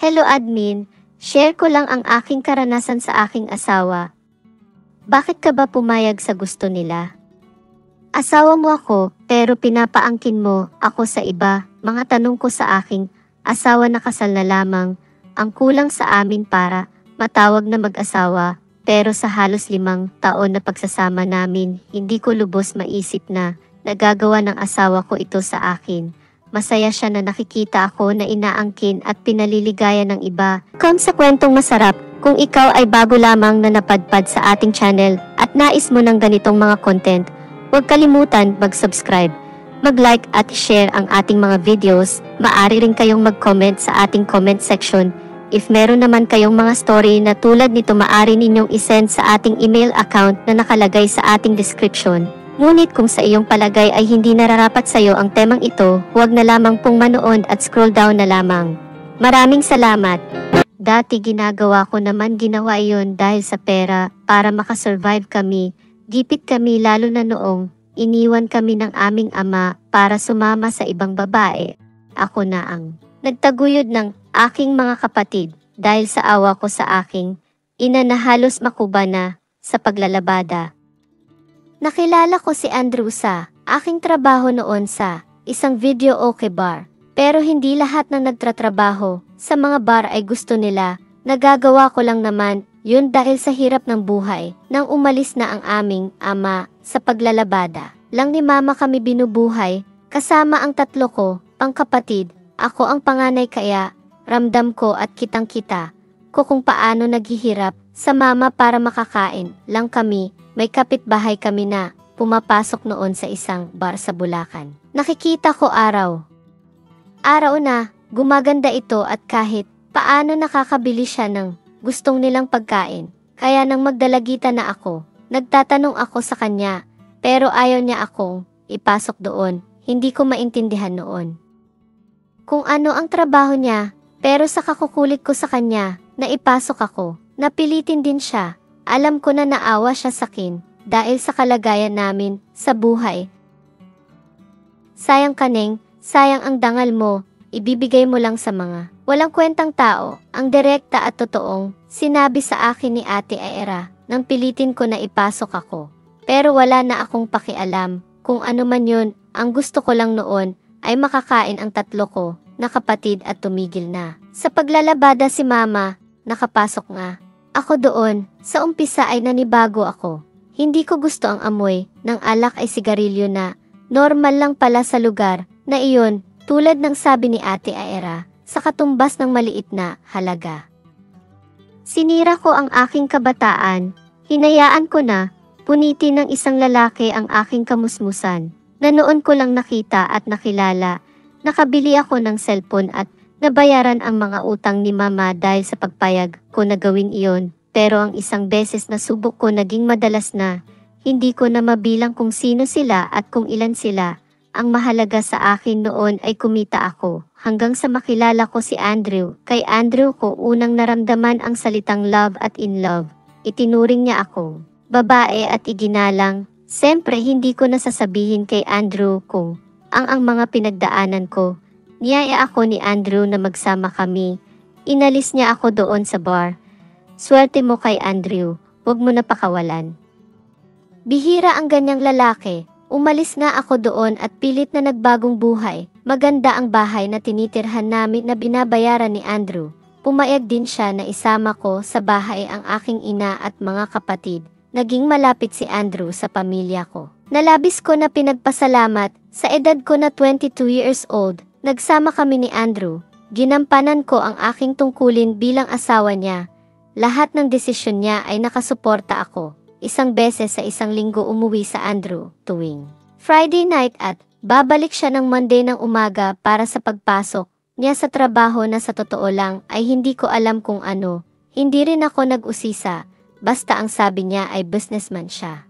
Hello admin, share ko lang ang aking karanasan sa aking asawa. Bakit ka ba pumayag sa gusto nila? Asawa mo ako, pero pinapaangkin mo ako sa iba. Mga tanong ko sa aking asawa na kasal na lamang, ang kulang sa amin para matawag na mag-asawa. Pero sa halos 5 taon na pagsasama namin, hindi ko lubos maisip na nagagawa ng asawa ko ito sa akin. Masaya siya na nakikita ako na inaangkin at pinaliligaya ng iba. Sa kwentong masarap, kung ikaw ay bago lamang na napadpad sa ating channel at nais mo ng ganitong mga content, huwag kalimutan mag-subscribe, mag-like at share ang ating mga videos. Maaari rin kayong mag-comment sa ating comment section. If meron naman kayong mga story na tulad nito, maaari ninyong isend sa ating email account na nakalagay sa ating description. Ngunit kung sa iyong palagay ay hindi nararapat sa iyo ang temang ito, huwag na lamang pong manood at scroll down na lamang. Maraming salamat! Dati ginawa iyon dahil sa pera, para makasurvive kami. Gipit kami lalo na noong iniwan kami ng aming ama para sumama sa ibang babae. Ako na ang nagtaguyod ng aking mga kapatid dahil sa awa ko sa aking ina na halos makuba na sa paglalabada. Nakilala ko si Andrew sa aking trabaho noon sa isang video okay bar. Pero hindi lahat ng nagtatrabaho sa mga bar ay gusto nila. Nagagawa ko lang naman yun dahil sa hirap ng buhay. Nang umalis na ang aming ama sa paglalabada, lang ni mama kami binubuhay kasama ang 3 ko pang kapatid. Ako ang panganay kaya ramdam ko at kitang-kita ko kung paano naghihirap sa mama para makakain lang kami. May kapitbahay kami na pumapasok noon sa isang bar sa Bulacan. Nakikita ko araw na gumaganda ito at kahit paano nakakabili siya ng gustong nilang pagkain. Kaya nang magdalagita na ako, nagtatanong ako sa kanya, pero ayaw niya akong ipasok doon. Hindi ko maintindihan noon kung ano ang trabaho niya, pero sa kakukulit ko sa kanya na ipasok ako, napilitin din siya. Alam ko na naawa siya sa akin dahil sa kalagayan namin sa buhay. Sayang kaneng, sayang ang dangal mo, ibibigay mo lang sa mga walang kwentang tao. Ang direkta at totoong sinabi sa akin ni Ate Aera nang pilitin ko na ipasok ako. Pero wala na akong pakialam kung ano man yun. Ang gusto ko lang noon ay makakain ang 3 ko na kapatid at tumigil na. Sa paglalabada si mama, nakapasok nga ako doon. Sa umpisa ay nanibago ako. Hindi ko gusto ang amoy ng alak ay sigarilyo na normal lang pala sa lugar na iyon, tulad ng sabi ni Ate Aera, sa katumbas ng maliit na halaga. Sinira ko ang aking kabataan. Hinayaan ko na punitin ng isang lalaki ang aking kamusmusan na noon ko lang nakita at nakilala. Nakabili ako ng cellphone at nabayaran ang mga utang ni mama dahil sa pagpayag ko na gawin iyon. Pero ang isang beses na subok ko naging madalas na. Hindi ko na mabilang kung sino sila at kung ilan sila. Ang mahalaga sa akin noon ay kumita ako. Hanggang sa makilala ko si Andrew. Kay Andrew ko unang naramdaman ang salitang love at in love. Itinuring niya akong babae at iginalang. Siyempre hindi ko nasasabihin kay Andrew kung ang mga pinagdaanan ko. Niyaya ako ni Andrew na magsama kami. Inalis niya ako doon sa bar. Swerte mo kay Andrew, huwag mo na pakawalan. Bihira ang ganyang lalaki. Umalis nga ako doon at pilit na nagbagong buhay. Maganda ang bahay na tinitirhan namin na binabayaran ni Andrew. Pumayag din siya na isama ko sa bahay ang aking ina at mga kapatid. Naging malapit si Andrew sa pamilya ko. Nalabis ko na pinagpasalamat. Sa edad ko na 22 years old, nagsama kami ni Andrew. Ginampanan ko ang aking tungkulin bilang asawa niya. Lahat ng desisyon niya ay nakasuporta ako. Isang beses sa isang linggo umuwi sa Andrew tuwing Friday night at babalik siya ng Monday ng umaga para sa pagpasok niya sa trabaho na sa totoo lang ay hindi ko alam kung ano. Hindi rin ako nag-usisa. Basta ang sabi niya ay businessman siya.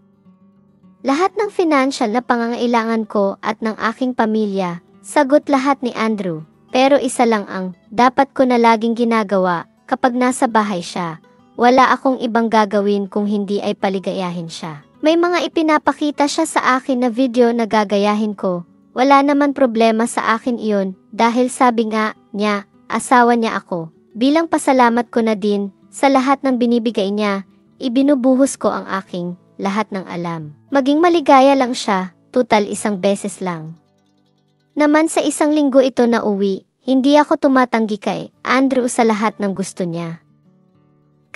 Lahat ng financial na pangangailangan ko at ng aking pamilya, sagot lahat ni Andrew. Pero isa lang ang dapat ko na laging ginagawa kapag nasa bahay siya. Wala akong ibang gagawin kung hindi ay paligayahin siya. May mga ipinapakita siya sa akin na video na gagayahin ko. Wala naman problema sa akin iyon dahil sabi nga niya, asawa niya ako. Bilang pasalamat ko na din sa lahat ng binibigay niya, ibinubuhos ko ang aking lahat ng alam. Maging maligaya lang siya, tutal isang beses lang. Naman sa isang linggo ito na uwi, hindi ako tumatanggi kay Andrew sa lahat ng gusto niya.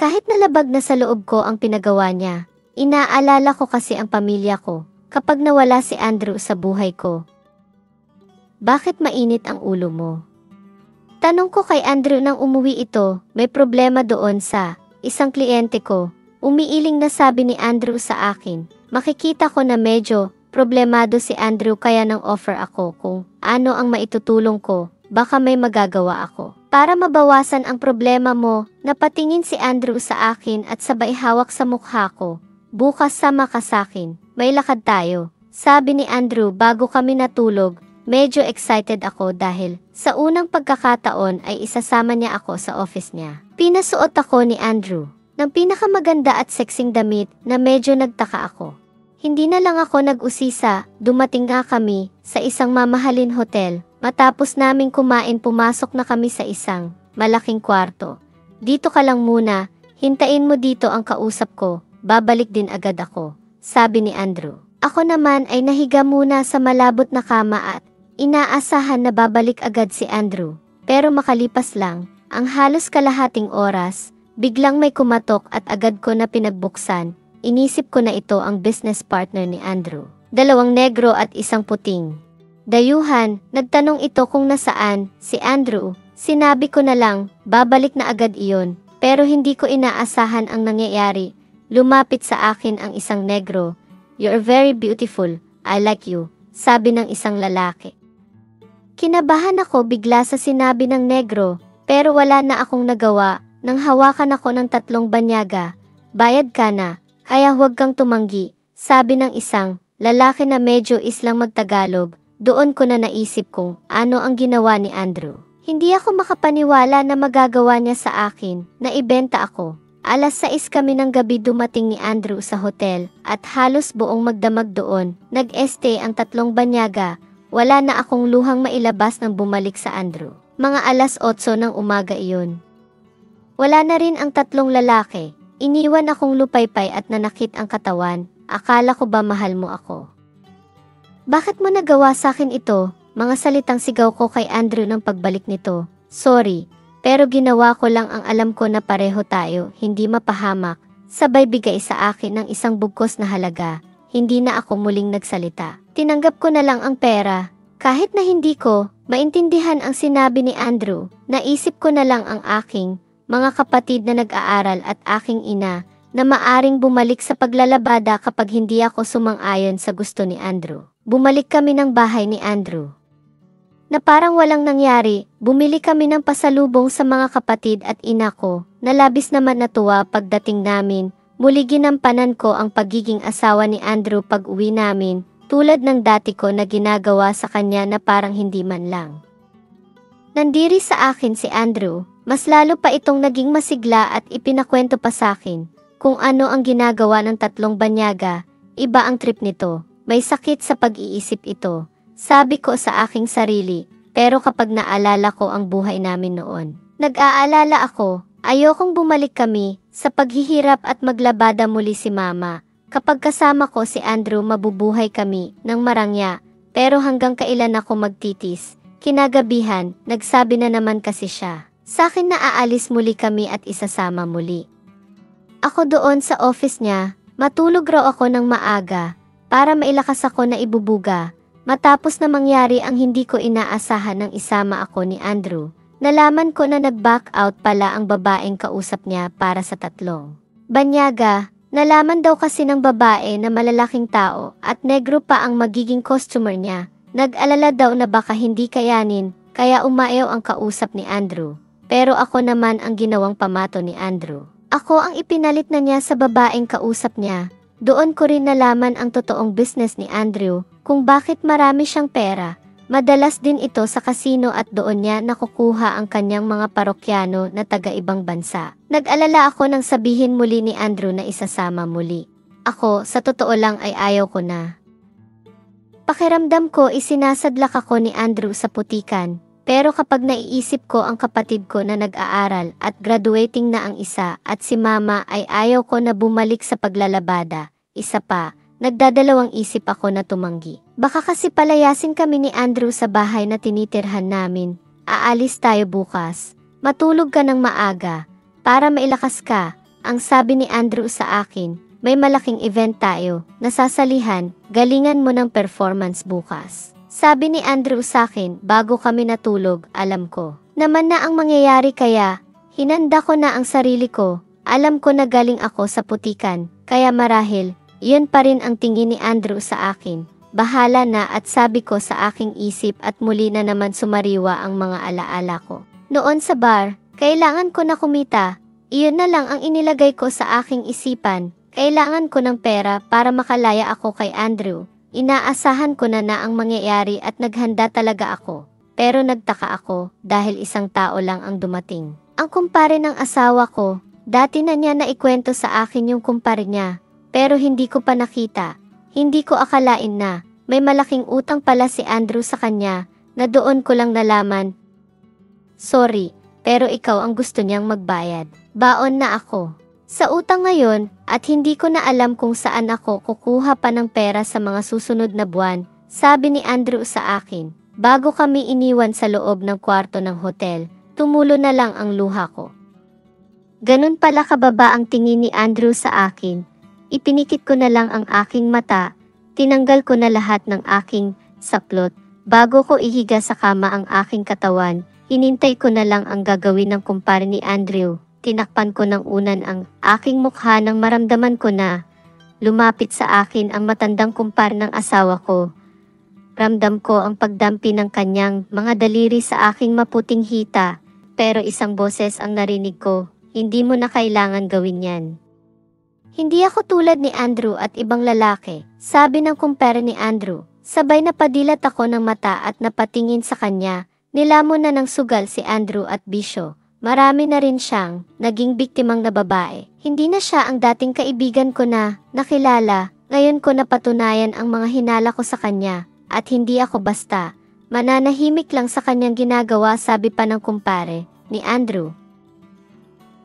Kahit nalabag na sa loob ko ang pinagawa niya, inaalala ko kasi ang pamilya ko kapag nawala si Andrew sa buhay ko. Bakit mainit ang ulo mo? Tanong ko kay Andrew nang umuwi ito, may problema doon sa isang kliyente ko. Umiiling na sabi ni Andrew sa akin, makikita ko na medyo problemado si Andrew kaya nang offer ako kung ano ang maitutulong ko. Baka may magagawa ako. Para mabawasan ang problema mo, napatingin si Andrew sa akin at sabay hawak sa mukha ko. Bukas sama ka sakin, may lakad tayo. Sabi ni Andrew bago kami natulog, medyo excited ako dahil sa unang pagkakataon ay isasama niya ako sa office niya. Pinasuot ako ni Andrew ng pinakamaganda at sexing damit na medyo nagtaka ako. Hindi na lang ako nag-usisa, dumating nga kami sa isang mamahalin hotel. Matapos naming kumain pumasok na kami sa isang malaking kwarto. Dito ka lang muna, hintayin mo dito ang kausap ko, babalik din agad ako, sabi ni Andrew. Ako naman ay nahiga muna sa malabot na kama at inaasahan na babalik agad si Andrew. Pero makalipas lang, ang halos kalahating oras, biglang may kumatok at agad ko na pinagbuksan. Inisip ko na ito ang business partner ni Andrew. 2 negro at 1 puting. Dayuhan, nagtanong ito kung nasaan si Andrew. Sinabi ko na lang, babalik na agad iyon. Pero hindi ko inaasahan ang nangyayari. Lumapit sa akin ang isang negro. You're very beautiful, I like you, sabi ng isang lalaki. Kinabahan ako bigla sa sinabi ng negro, pero wala na akong nagawa nang hawakan ako ng 3 banyaga. Bayad ka na, kaya huwag kang tumanggi, sabi ng isang lalaki na medyo islang magtagalog. Doon ko na naisip kung ano ang ginawa ni Andrew. Hindi ako makapaniwala na magagawa niya sa akin na ibenta ako. 6:00 kami ng gabi dumating ni Andrew sa hotel at halos buong magdamag doon. Nag-stay ang 3 banyaga. Wala na akong luhang mailabas nang bumalik sa Andrew. Mga 8:00 ng umaga iyon. Wala na rin ang 3 lalaki. Iniwan akong lupaypay at nanakit ang katawan. Akala ko ba mahal mo ako? Bakit mo nagawa sa akin ito? Mga salitang sigaw ko kay Andrew ng pagbalik nito. Sorry, pero ginawa ko lang ang alam ko na pareho tayo, hindi mapahamak. Sabay bigay sa akin ng isang bugkos na halaga. Hindi na ako muling nagsalita. Tinanggap ko na lang ang pera. Kahit na hindi ko maintindihan ang sinabi ni Andrew, naisip ko na lang ang aking mga kapatid na nag-aaral at aking ina na maaring bumalik sa paglalabada kapag hindi ako sumang-ayon sa gusto ni Andrew. Bumalik kami ng bahay ni Andrew. Na parang walang nangyari, bumili kami ng pasalubong sa mga kapatid at ina ko, na labis naman natuwa pagdating namin. Muli ginampanan ko ang pagiging asawa ni Andrew pag uwi namin, tulad ng dati ko na ginagawa sa kanya na parang hindi man lang. Nandiri sa akin si Andrew, mas lalo pa itong naging masigla at ipinakwento pa sa akin kung ano ang ginagawa ng 3 banyaga. Iba ang trip nito. May sakit sa pag-iisip ito, sabi ko sa aking sarili, pero kapag naalala ko ang buhay namin noon, nag-aalala ako, ayokong bumalik kami sa paghihirap at maglabada muli si Mama. Kapag kasama ko si Andrew mabubuhay kami ng marangya, pero hanggang kailan ako magtitis. Kinagabihan, nagsabi na naman kasi siya. Sa akin na aalis muli kami at isasama muli. Ako doon sa office niya, matulog raw ako ng maaga, para mailakas ako na ibubuga. Matapos na mangyari ang hindi ko inaasahan nang isama ako ni Andrew, nalaman ko na nag-back out pala ang babaeng kausap niya para sa 3 banyaga. Nalaman daw kasi ng babae na malalaking tao at negro pa ang magiging customer niya. Nag-alala daw na baka hindi kayanin, kaya umayaw ang kausap ni Andrew. Pero ako naman ang ginawang pamato ni Andrew. Ako ang ipinalit na niya sa babaeng kausap niya. Doon ko rin nalaman ang totoong business ni Andrew, kung bakit marami siyang pera. Madalas din ito sa kasino at doon niya nakukuha ang kanyang mga parokyano na taga-ibang bansa. Nag-alala ako nang sabihin muli ni Andrew na isasama muli. Ako, sa totoo lang ay ayaw ko na. Pakiramdam ko isinasadlak ako ni Andrew sa putikan. Pero kapag naiisip ko ang kapatid ko na nag-aaral at graduating na ang isa at si mama ay ayaw ko na bumalik sa paglalabada, isa pa, nagdadalawang isip ako na tumanggi. Baka kasi palayasin kami ni Andrew sa bahay na tinitirhan namin. Aalis tayo bukas. Matulog ka ng maaga para mailakas ka. Ang sabi ni Andrew sa akin, may malaking event tayo, nasasalihan, galingan mo ng performance bukas. Sabi ni Andrew sa akin bago kami natulog, alam ko naman na ang mangyayari kaya hinanda ko na ang sarili ko. Alam ko na galing ako sa putikan, kaya marahil, yun pa rin ang tingin ni Andrew sa akin. Bahala na at sabi ko sa aking isip at muli na naman sumariwa ang mga alaala ko. Noon sa bar, kailangan ko na kumita. Iyon na lang ang inilagay ko sa aking isipan. Kailangan ko ng pera para makalaya ako kay Andrew. Inaasahan ko na ang mangyayari at naghanda talaga ako. Pero nagtaka ako dahil isang tao lang ang dumating. Ang kumpare ng asawa ko, dati na niya naikwento sa akin yung kumpare niya. Pero hindi ko pa nakita. Hindi ko akalain na may malaking utang pala si Andrew sa kanya na doon ko lang nalaman. Sorry, pero ikaw ang gusto niyang magbayad. Baon na ako sa utang ngayon at hindi ko na alam kung saan ako kukuha pa ng pera sa mga susunod na buwan, sabi ni Andrew sa akin. Bago kami iniwan sa loob ng kwarto ng hotel, tumulo na lang ang luha ko. Ganun pala kababa ang tingin ni Andrew sa akin. Ipinikit ko na lang ang aking mata, tinanggal ko na lahat ng aking saklot, bago ko ihiga sa kama ang aking katawan, hinintay ko na lang ang gagawin ng kumpare ni Andrew, tinakpan ko ng unan ang aking mukha nang maramdaman ko na, lumapit sa akin ang matandang kumpare ng asawa ko. Ramdam ko ang pagdampi ng kanyang mga daliri sa aking maputing hita, pero isang boses ang narinig ko, hindi mo na kailangan gawin yan. Hindi ako tulad ni Andrew at ibang lalaki, sabi ng kumpare ni Andrew. Sabay na padilat ako ng mata at napatingin sa kanya. Nilamon na ng sugal si Andrew at bisyo. Marami na rin siyang naging biktimang na babae. Hindi na siya ang dating kaibigan ko na nakilala. Ngayon ko napatunayan ang mga hinala ko sa kanya. At hindi ako basta mananahimik lang sa kanyang ginagawa, sabi pa ng kumpare ni Andrew.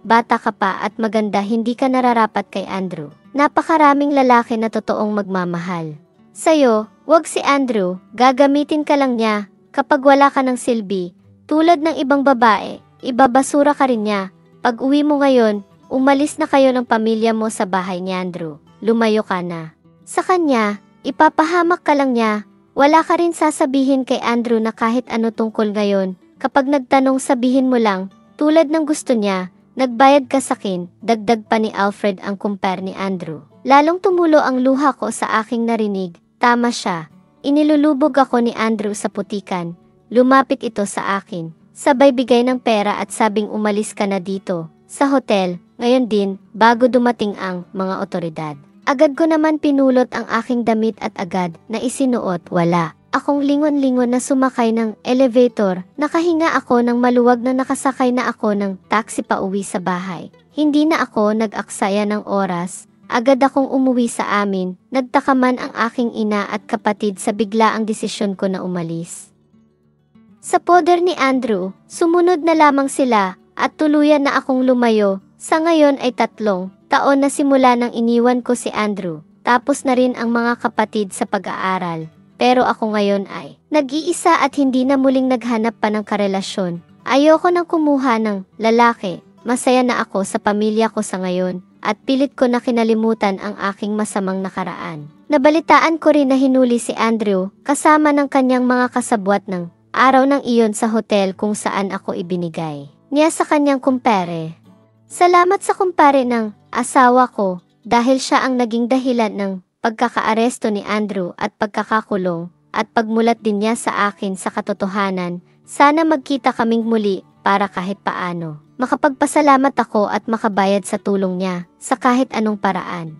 Bata ka pa at maganda, hindi ka nararapat kay Andrew. Napakaraming lalaki na totoong magmamahal sa'yo, wag si Andrew, gagamitin ka lang niya. Kapag wala ka ng silbi, tulad ng ibang babae, ibabasura ka rin niya. Pag uwi mo ngayon, umalis na kayo ng pamilya mo sa bahay ni Andrew. Lumayo ka na sa kanya, ipapahamak ka lang niya. Wala ka rin sasabihin kay Andrew na kahit ano tungkol ngayon. Kapag nagtanong, sabihin mo lang, tulad ng gusto niya. Nagbayad ka sakin, dagdag pa ni Alfred ang kumpare ni Andrew. Lalong tumulo ang luha ko sa aking narinig. Tama siya. Inilulubog ako ni Andrew sa putikan. Lumapit ito sa akin. Sabay bigay ng pera at sabing umalis ka na dito. Sa hotel, ngayon din, bago dumating ang mga otoridad. Agad ko naman pinulot ang aking damit at agad na isinuot, wala. Akong lingon-lingon na sumakay ng elevator, nakahinga ako ng maluwag na nakasakay na ako ng taxi pa uwi sa bahay. Hindi na ako nag-aksaya ng oras, agad akong umuwi sa amin, nagtaka man ang aking ina at kapatid sa biglaang desisyon ko na umalis. Sa poder ni Andrew, sumunod na lamang sila at tuluyan na akong lumayo. Sa ngayon ay 3 taon na simula nang iniwan ko si Andrew, tapos na rin ang mga kapatid sa pag-aaral. Pero ako ngayon ay nag-iisa at hindi na muling naghanap pa ng karelasyon. Ayoko nang kumuha ng lalaki. Masaya na ako sa pamilya ko sa ngayon at pilit ko na kinalimutan ang aking masamang nakaraan. Nabalitaan ko rin na hinuli si Andrew kasama ng kanyang mga kasabwat ng araw ng iyon sa hotel kung saan ako ibinigay niya sa kanyang kumpare. Salamat sa kumpare ng asawa ko dahil siya ang naging dahilan ng pagkakaaresto ni Andrew at pagkakakulong at pagmulat din niya sa akin sa katotohanan. Sana magkita kaming muli para kahit paano makapagpasalamat ako at makabayad sa tulong niya sa kahit anong paraan.